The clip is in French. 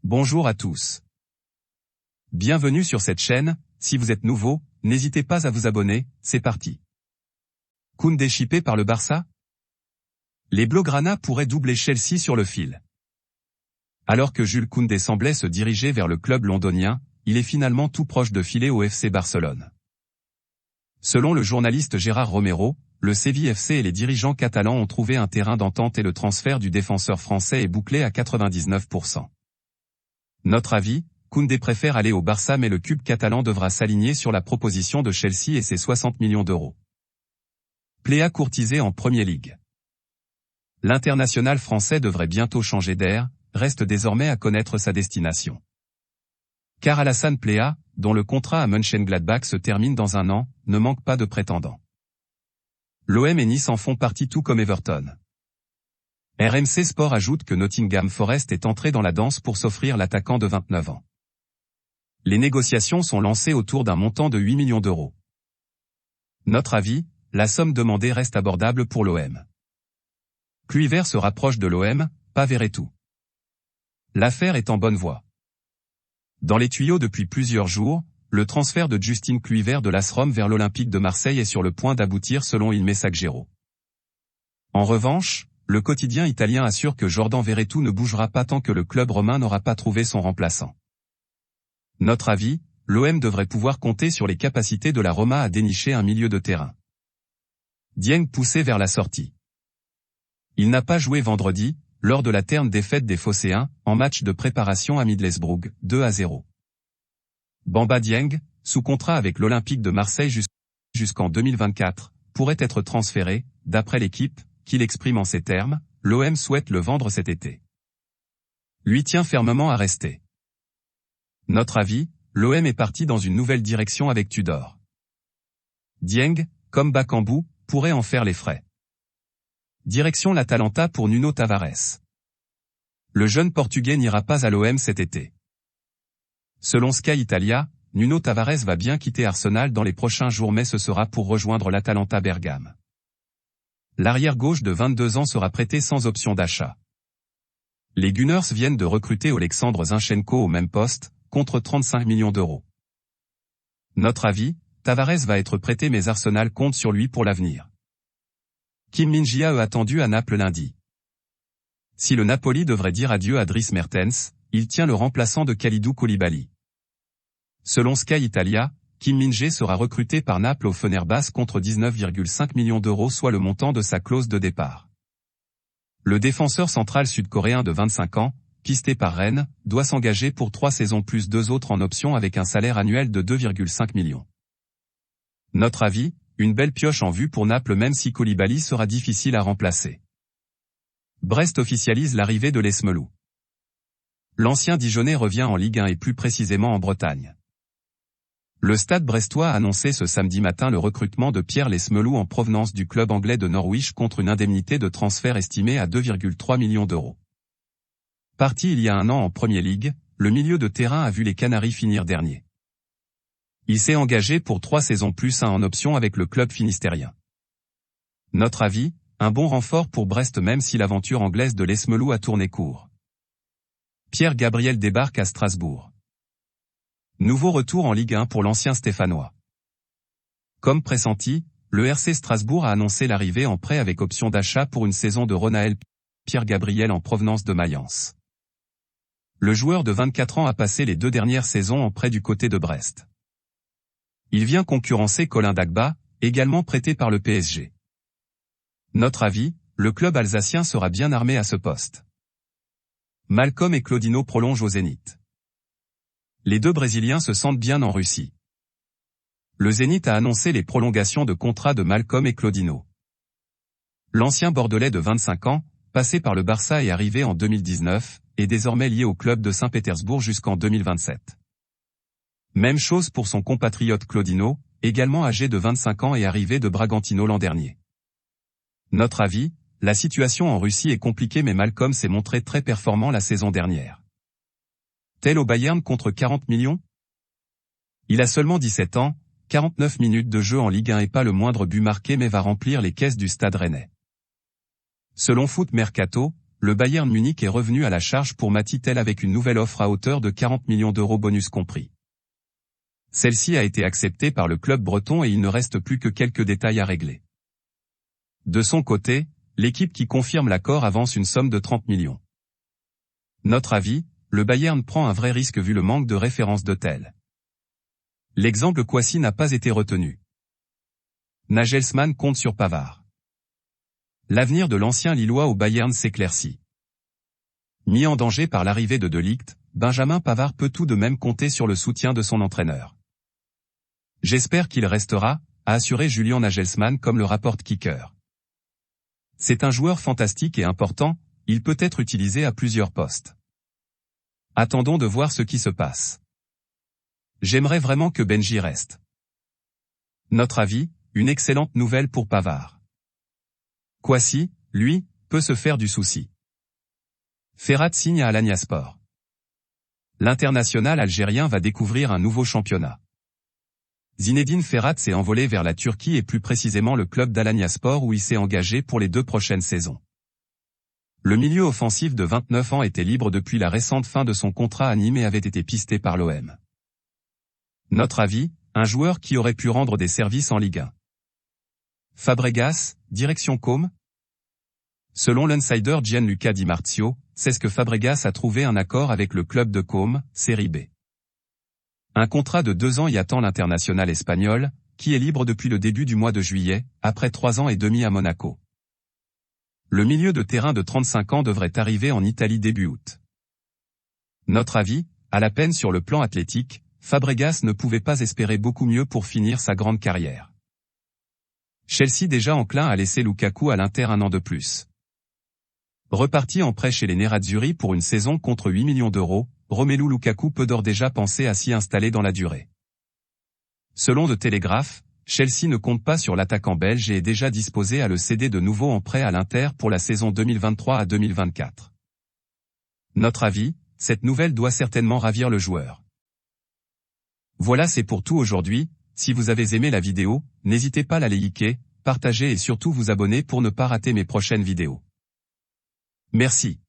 Bonjour à tous. Bienvenue sur cette chaîne, si vous êtes nouveau, n'hésitez pas à vous abonner, c'est parti. Koundé chippé par le Barça? Les Blaugrana pourraient doubler Chelsea sur le fil. Alors que Jules Koundé semblait se diriger vers le club londonien, il est finalement tout proche de filer au FC Barcelone. Selon le journaliste Gérard Romero, le Séville FC et les dirigeants catalans ont trouvé un terrain d'entente et le transfert du défenseur français est bouclé à 99%. Notre avis, Koundé préfère aller au Barça mais le club catalan devra s'aligner sur la proposition de Chelsea et ses 60 millions d'euros. Pléa courtisé en Premier League. L'international français devrait bientôt changer d'air, reste désormais à connaître sa destination. Car Alassane Pléa, dont le contrat à Mönchengladbach se termine dans un an, ne manque pas de prétendants. L'OM et Nice en font partie tout comme Everton. RMC Sport ajoute que Nottingham Forest est entré dans la danse pour s'offrir l'attaquant de 29 ans. Les négociations sont lancées autour d'un montant de 8 millions d'euros. Notre avis, la somme demandée reste abordable pour l'OM. Kluivert se rapproche de l'OM, pas Verretou. L'affaire est en bonne voie. Dans les tuyaux depuis plusieurs jours, le transfert de Justin Kluivert de l'AS Rome vers l'Olympique de Marseille est sur le point d'aboutir selon Il Messaggero. En revanche, le quotidien italien assure que Jordan Verretou ne bougera pas tant que le club romain n'aura pas trouvé son remplaçant. Notre avis, l'OM devrait pouvoir compter sur les capacités de la Roma à dénicher un milieu de terrain. Dieng poussé vers la sortie. Il n'a pas joué vendredi, lors de la terne défaite des Phocéens, en match de préparation à Middlesbrough, 2-0. Bamba Dieng, sous contrat avec l'Olympique de Marseille jusqu'en 2024, pourrait être transféré, d'après l'équipe, qu'il exprime en ces termes, l'OM souhaite le vendre cet été. Lui tient fermement à rester. Notre avis, l'OM est parti dans une nouvelle direction avec Tudor. Dieng, comme Bakambu, pourrait en faire les frais. Direction l'Atalanta pour Nuno Tavares. Le jeune Portugais n'ira pas à l'OM cet été. Selon Sky Italia, Nuno Tavares va bien quitter Arsenal dans les prochains jours mais ce sera pour rejoindre l'Atalanta Bergame. L'arrière-gauche de 22 ans sera prêté sans option d'achat. Les Gunners viennent de recruter Oleksandr Zinchenko au même poste, contre 35 millions d'euros. Notre avis, Tavares va être prêté mais Arsenal compte sur lui pour l'avenir. Kim Min-jae est attendu à Naples lundi. Si le Napoli devrait dire adieu à Dries Mertens, il tient le remplaçant de Kalidou Koulibaly. Selon Sky Italia, Kim Min-jae sera recruté par Naples au Fenerbahçe contre 19,5 millions d'euros soit le montant de sa clause de départ. Le défenseur central sud-coréen de 25 ans, pisté par Rennes, doit s'engager pour 3 saisons plus 2 autres en option avec un salaire annuel de 2,5 millions. Notre avis, une belle pioche en vue pour Naples même si Koulibaly sera difficile à remplacer. Brest officialise l'arrivée de Lesmelou. L'ancien Dijonais revient en Ligue 1 et plus précisément en Bretagne. Le Stade brestois a annoncé ce samedi matin le recrutement de Pierre Lesmelou en provenance du club anglais de Norwich contre une indemnité de transfert estimée à 2,3 millions d'euros. Parti il y a un an en Premier League, le milieu de terrain a vu les Canaries finir dernier. Il s'est engagé pour 3 saisons plus 1 en option avec le club finistérien. Notre avis, un bon renfort pour Brest même si l'aventure anglaise de Lesmelou a tourné court. Pierre Gabriel débarque à Strasbourg. Nouveau retour en Ligue 1 pour l'ancien Stéphanois. Comme pressenti, le RC Strasbourg a annoncé l'arrivée en prêt avec option d'achat pour une saison de Ronaël Pierre Gabriel en provenance de Mayence. Le joueur de 24 ans a passé les 2 dernières saisons en prêt du côté de Brest. Il vient concurrencer Colin Dagba, également prêté par le PSG. Notre avis, le club alsacien sera bien armé à ce poste. Malcom et Claudinho prolongent au Zénith. Les 2 Brésiliens se sentent bien en Russie. Le Zénith a annoncé les prolongations de contrat de Malcom et Claudinho. L'ancien Bordelais de 25 ans, passé par le Barça et arrivé en 2019, est désormais lié au club de Saint-Pétersbourg jusqu'en 2027. Même chose pour son compatriote Claudinho, également âgé de 25 ans et arrivé de Bragantino l'an dernier. Notre avis, la situation en Russie est compliquée mais Malcom s'est montré très performant la saison dernière. Tel au Bayern contre 40 millions? Il a seulement 17 ans, 49 minutes de jeu en Ligue 1 et pas le moindre but marqué mais va remplir les caisses du Stade Rennais. Selon Foot Mercato, le Bayern Munich est revenu à la charge pour Mati Tel avec une nouvelle offre à hauteur de 40 millions d'euros bonus compris. Celle-ci a été acceptée par le club breton et il ne reste plus que quelques détails à régler. De son côté, l'équipe qui confirme l'accord avance une somme de 30 millions. Notre avis, le Bayern prend un vrai risque vu le manque de référence de Tel. L'exemple Kouassi n'a pas été retenu. Nagelsmann compte sur Pavard. L'avenir de l'ancien Lillois au Bayern s'éclaircit. Mis en danger par l'arrivée de Ligt, Benjamin Pavard peut tout de même compter sur le soutien de son entraîneur. J'espère qu'il restera, a assuré Julian Nagelsmann comme le rapporte Kicker. C'est un joueur fantastique et important, il peut être utilisé à plusieurs postes. Attendons de voir ce qui se passe. J'aimerais vraiment que Benji reste. Notre avis, une excellente nouvelle pour Pavard. Kouassi, lui, peut se faire du souci. Ferrat signe à Alanyaspor. L'international algérien va découvrir un nouveau championnat. Zinedine Ferrat s'est envolé vers la Turquie et plus précisément le club d'Alanyaspor où il s'est engagé pour les 2 prochaines saisons. Le milieu offensif de 29 ans était libre depuis la récente fin de son contrat à Nîmes et avait été pisté par l'OM. Notre avis, un joueur qui aurait pu rendre des services en Ligue 1. Fabregas, direction Côme. Selon l'insider Gianluca Di Marzio, c'est ce que Fabregas a trouvé un accord avec le club de Côme, Série B. Un contrat de 2 ans y attend l'international espagnol, qui est libre depuis le début du mois de juillet, après 3 ans et demi à Monaco. Le milieu de terrain de 35 ans devrait arriver en Italie début août. Notre avis, à la peine sur le plan athlétique, Fabregas ne pouvait pas espérer beaucoup mieux pour finir sa grande carrière. Chelsea déjà enclin à laisser Lukaku à l'Inter 1 an de plus. Reparti en prêt chez les Nerazzurri pour une saison contre 8 millions d'euros, Romelu Lukaku peut d'ores déjà penser à s'y installer dans la durée. Selon The Telegraph, Chelsea ne compte pas sur l'attaquant belge et est déjà disposé à le céder de nouveau en prêt à l'Inter pour la saison 2023 à 2024. Notre avis, cette nouvelle doit certainement ravir le joueur. Voilà, c'est pour tout aujourd'hui. Si vous avez aimé la vidéo, n'hésitez pas à la liker, partager et surtout vous abonner pour ne pas rater mes prochaines vidéos. Merci.